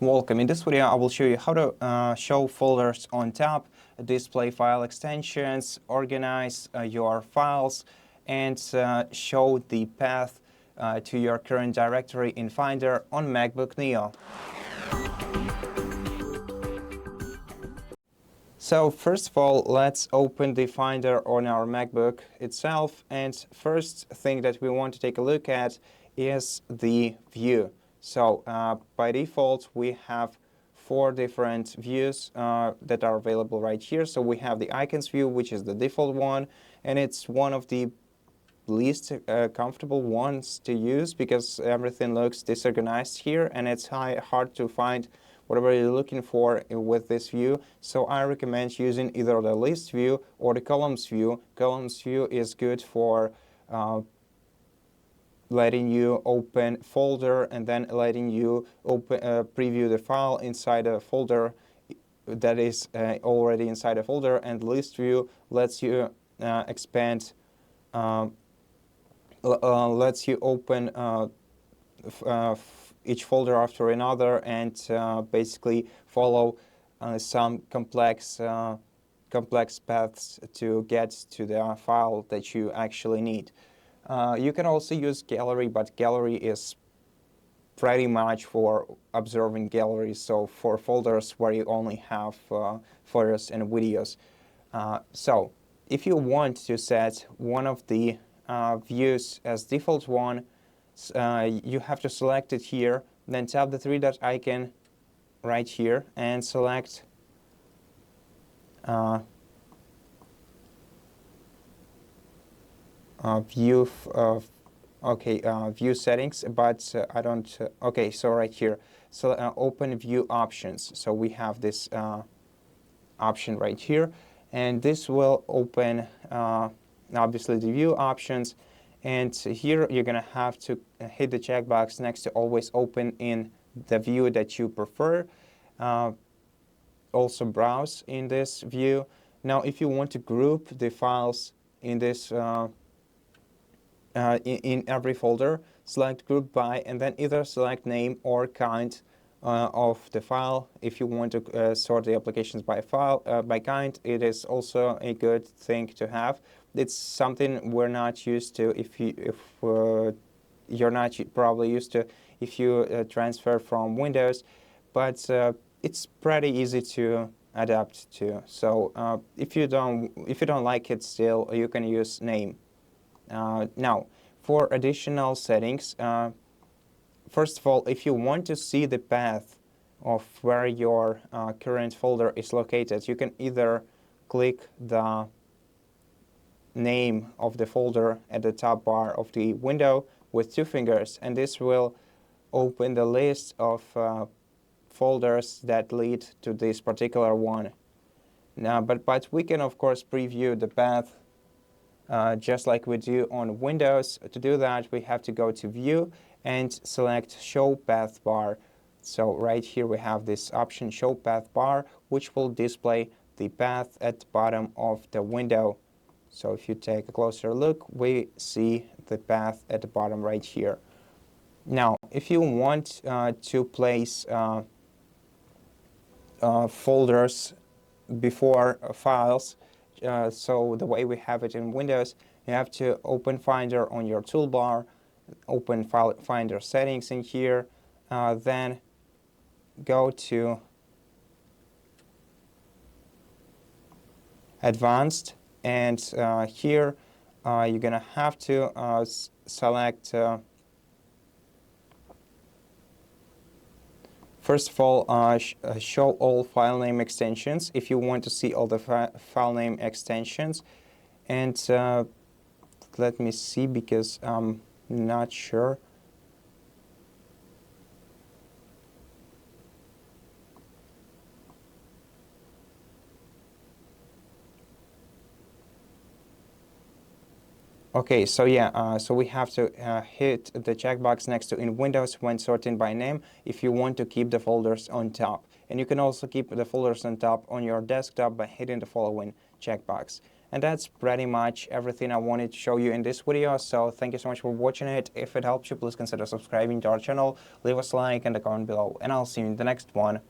Welcome. In this video, I will show you how to show folders on top, display file extensions, organize your files, and show the path to your current directory in Finder on MacBook Neo. So first of all, let's open the Finder on our MacBook itself. And first thing that we want to take a look at is the view. So by default, we have 4 different views that are available right here. So we have the icons view, which is the default one, and it's one of the least comfortable ones to use because everything looks disorganized here, and it's hard to find whatever you're looking for with this view. So I recommend using either the list view or the columns view. Columns view is good for letting you open folder and then letting you open preview the file inside a folder that is already inside a folder, and list view lets you expand, lets you open each folder after another and basically follow some complex paths to get to the file that you actually need. You can also use gallery, but gallery is pretty much for observing galleries, so for folders where you only have photos and videos. So if you want to set one of the views as default one, you have to select it here, then tap the 3-dot icon right here and select view settings, but I don't okay, so right here, so open view options. So we have this option right here, and this will open obviously the view options, and here you're gonna have to hit the checkbox next to always open in the view that you prefer. Also browse in this view. Now if you want to group the files in this in every folder, select group by and then either select name or kind of the file. If you want to sort the applications by file by kind, it is also a good thing to have. It's something we're not used to if you're not probably used to if you transfer from Windows, but it's pretty easy to adapt to. So if you don't like it still, you can use name. Now, for additional settings, first of all, if you want to see the path of where your current folder is located, you can either click the name of the folder at the top bar of the window with 2 fingers, and this will open the list of folders that lead to this particular one. Now, but we can of course preview the path just like we do on Windows. To do that, we have to go to View and select Show Path Bar. So right here we have this option, Show Path Bar, which will display the path at the bottom of the window. So if you take a closer look, we see the path at the bottom right here. Now, if you want to place folders before files, so the way we have it in Windows, you have to open Finder on your toolbar, open Finder settings in here, then go to Advanced, and here you're gonna have to select first of all, show all file name extensions if you want to see all the file name extensions. And let me see, because I'm not sure. Okay, so yeah, so we have to hit the checkbox next to in Windows when sorting by name if you want to keep the folders on top. And you can also keep the folders on top on your desktop by hitting the following checkbox. And that's pretty much everything I wanted to show you in this video. So thank you so much for watching it. If it helps you, please consider subscribing to our channel, leave us a like and a comment below, and I'll see you in the next one.